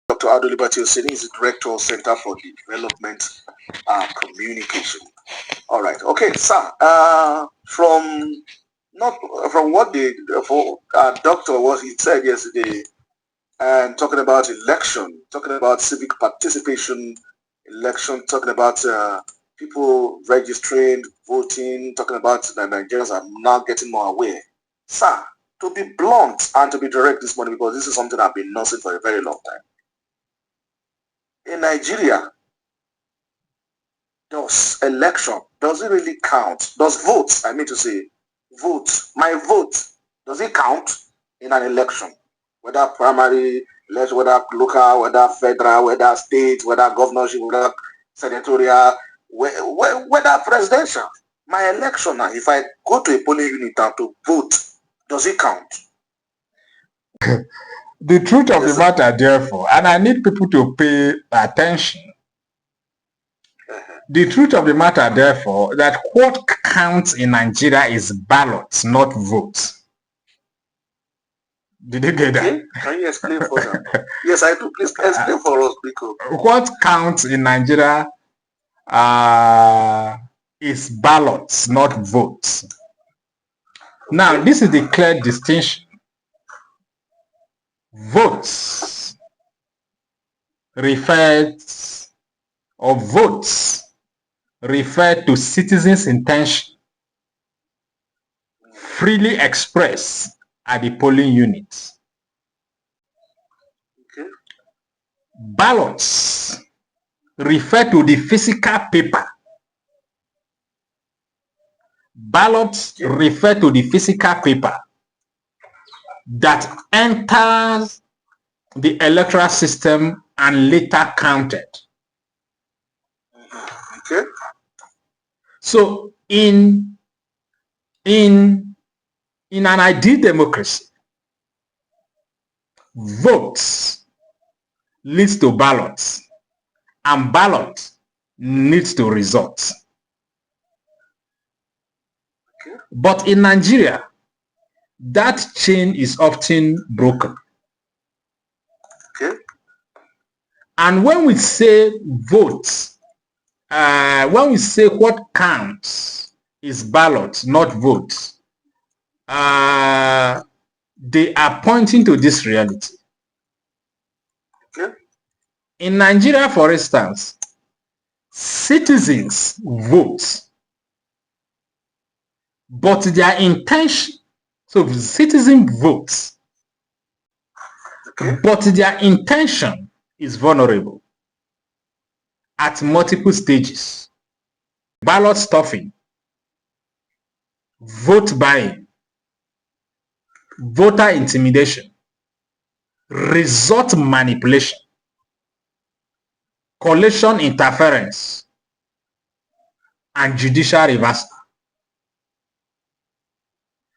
Dr. Ado Liberty Oseni is the Director of Center for Development Communication. All right. Okay, sir. From not from what the doctor was he said yesterday, and talking about election, talking about civic participation, election, talking about people registering, voting, talking about the Nigerians are now getting more aware. Sir, to be blunt and to be direct this morning, because this is something I've been nursing for a very long time. In Nigeria, does election, does it really count? Does votes, I mean to say, vote, my vote, does it count in an election? Whether primary, whether local, whether federal, whether state, whether governorship, whether senatorial, whether presidential. My election now, if I go to a polling unit and to vote, does it count? The truth of the matter, therefore, and I need people to pay attention. The truth of the matter, therefore, that what counts in Nigeria is ballots, not votes. Did you get that? Can you explain for us? Yes, I do. Please explain for us, because what counts in Nigeria is ballots, not votes. Now, this is the clear distinction. Votes refer to citizens' intention freely expressed at the polling units. Okay. Ballots refer to the physical paper. Ballots refer to the physical paper that enters the electoral system and later counted. Okay. So in an ideal democracy, votes leads to ballots, and ballot leads to results. Okay. But in Nigeria, that chain is often broken. Okay. And when we say votes, when we say what counts is ballots, not votes, they are pointing to this reality. Okay. In Nigeria, for instance, citizens vote, but their intention, so citizen votes, okay, but their intention is vulnerable at multiple stages. Ballot stuffing, vote buying, voter intimidation, result manipulation, coalition interference, and judicial reversal.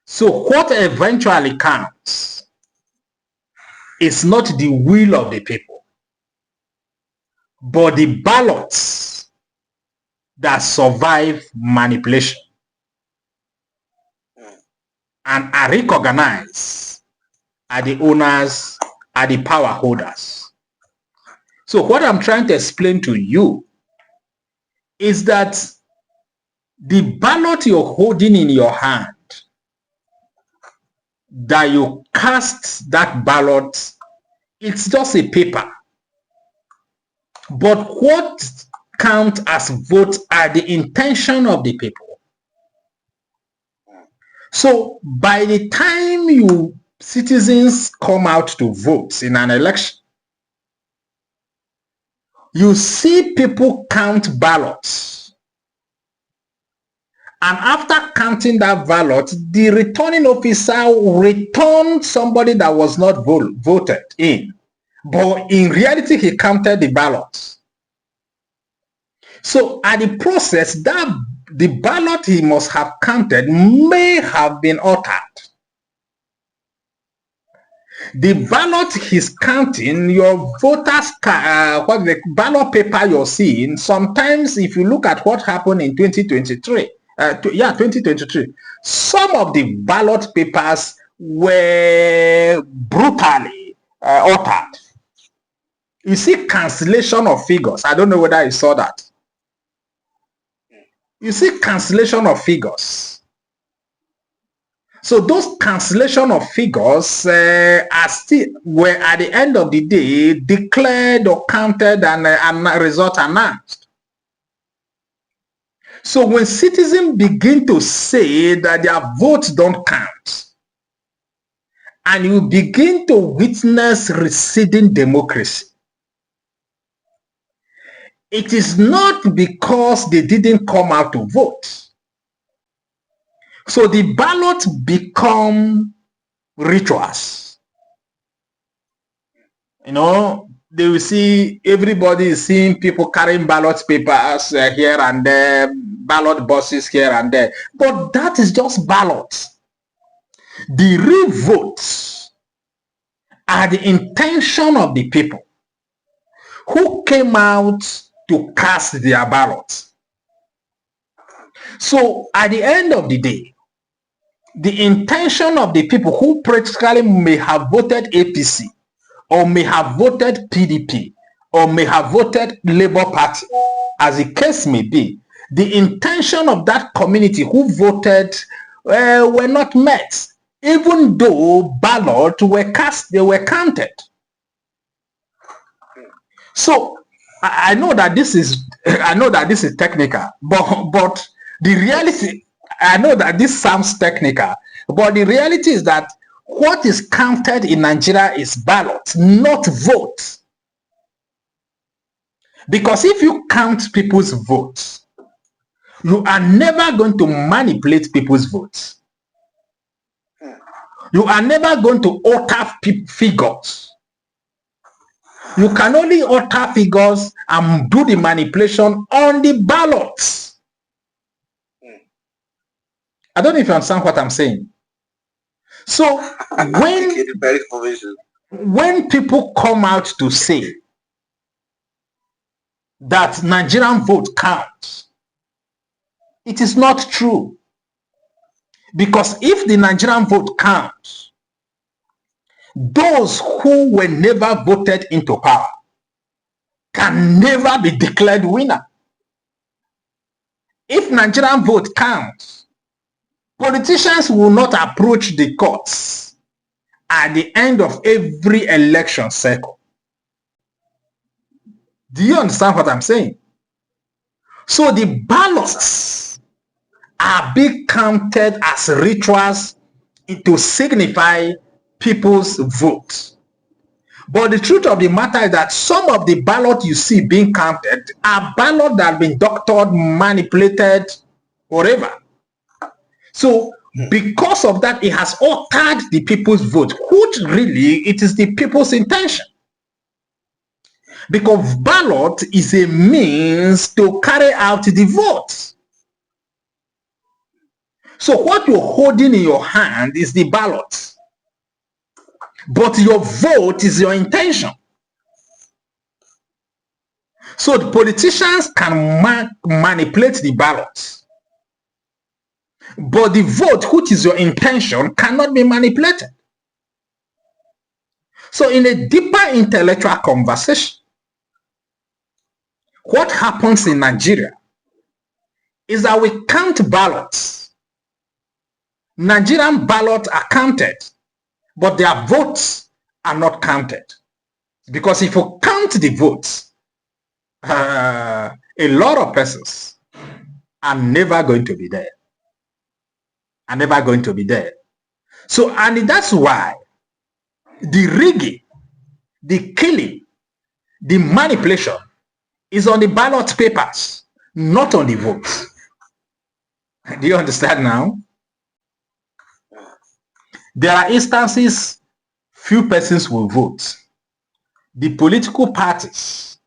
So what eventually counts is not the will of the people, but the ballots that survive manipulation and are recognized as the owners, are the power holders. So what I'm trying to explain to you is that the ballot you're holding in your hand, that you cast that ballot, it's just a paper. But what counts as votes are the intention of the people. So by the time you citizens come out to vote in an election, you see people count ballots. And after counting that ballot, the returning officer returned somebody that was not voted in. But in reality, he counted the ballots. So at the process, the ballot he must have counted may have been altered. The ballot he's counting, your voters, what the ballot paper you're seeing, sometimes if you look at what happened in 2023, 2023, some of the ballot papers were brutally altered. You see cancellation of figures. I don't know whether you saw that. You see cancellation of figures. So those cancellation of figures are still were at the end of the day declared or counted and result announced. So when citizens begin to say that their votes don't count, and you begin to witness receding democracy, it is not because they didn't come out to vote. So the ballot become rituals. You know, they will see everybody is seeing people carrying ballot papers here and there, ballot boxes here and there. But that is just ballots. The real votes are the intention of the people who came out to cast their ballots. So at the end of the day, the intention of the people who practically may have voted APC or may have voted PDP or may have voted Labour Party, as the case may be, the intention of that community who voted were not met, even though ballots were cast, they were counted. So I know that this is technical, but the reality, I know that this sounds technical, but the reality is that what is counted in Nigeria is ballots, not votes. Because if you count people's votes, you are never going to manipulate people's votes. You are never going to alter figures. You can only alter figures and do the manipulation on the ballots. I don't know if you understand what I'm saying. So when people come out to say that Nigerian vote counts, it is not true. Because if the Nigerian vote counts, those who were never voted into power can never be declared winner. If Nigerian vote counts, politicians will not approach the courts at the end of every election cycle. Do you understand what I'm saying? So the ballots are being counted as rituals to signify people's vote. But the truth of the matter is that some of the ballots you see being counted are ballots that have been doctored, manipulated, whatever. So because of that, it has altered the people's vote, which really it is the people's intention. Because ballot is a means to carry out the vote. So what you're holding in your hand is the ballot. But your vote is your intention. So the politicians can manipulate the ballots. But the vote, which is your intention, cannot be manipulated. So in a deeper intellectual conversation, what happens in Nigeria is that we count ballots. Nigerian ballots are counted, but their votes are not counted. Because if you count the votes, a lot of persons are never going to be there. Are never going to be there. So, and that's why the rigging, the killing, the manipulation is on the ballot papers, not on the votes. Do you understand now? There are instances few persons will vote. The political parties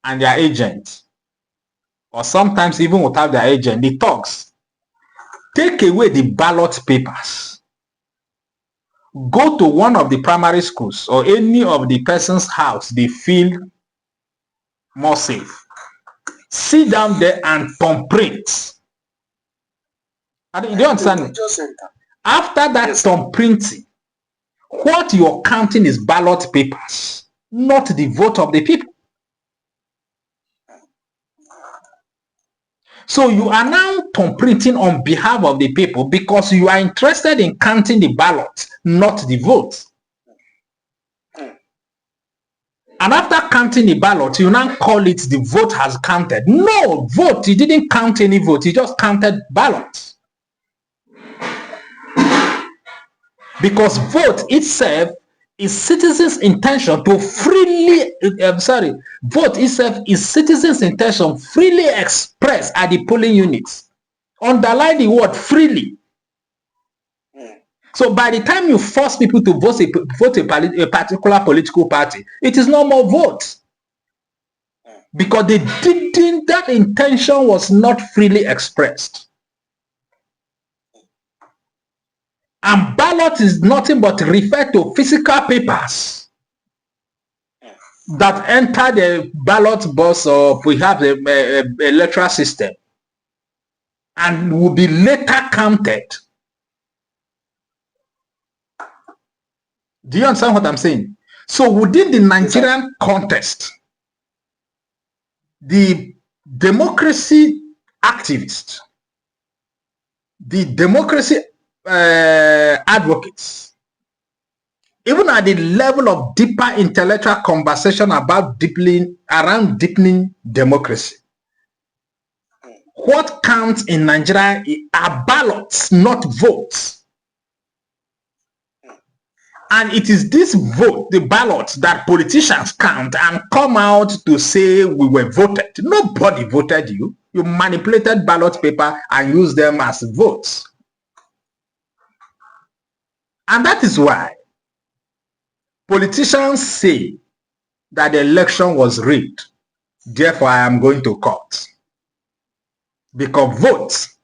and their agents, or sometimes even without their agent, the thugs, take away the ballot papers. Go to one of the primary schools or any of the person's house they feel more safe. Sit down there and thumbprint. Do you understand? After that thumbprinting, what you're counting is ballot papers, not the vote of the people. So you are now thumbprinting on behalf of the people because you are interested in counting the ballots, not the votes. And after counting the ballot, you now call it the vote has counted. No, vote. He didn't count any vote. He just counted ballots. Because vote itself is citizens' intention to freely, vote itself is citizens' intention freely expressed at the polling units. Underline the word freely. So by the time you force people to vote a particular political party, it is no more vote. Because they didn't, that intention was not freely expressed. And ballot is nothing but refer to physical papers that enter the ballot box, or we have a electoral system, and will be later counted. Do you understand what I'm saying? So within the Nigerian context, the democracy activists, the democracy advocates, even at the level of deeper intellectual conversation about deepening democracy, what counts in Nigeria are ballots, not votes. And it is this vote, the ballots, that politicians count and come out to say we were voted. Nobody voted you. You manipulated ballot paper and used them as votes. And that is why politicians say that the election was rigged. Therefore, I am going to court. Because votes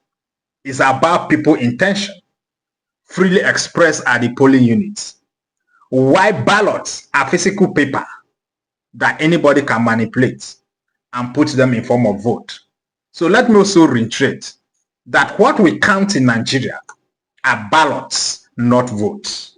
is about people's intention, freely expressed at the polling units. Why ballots are physical paper that anybody can manipulate and put them in form of vote. So let me also reiterate that what we count in Nigeria are ballots, not votes.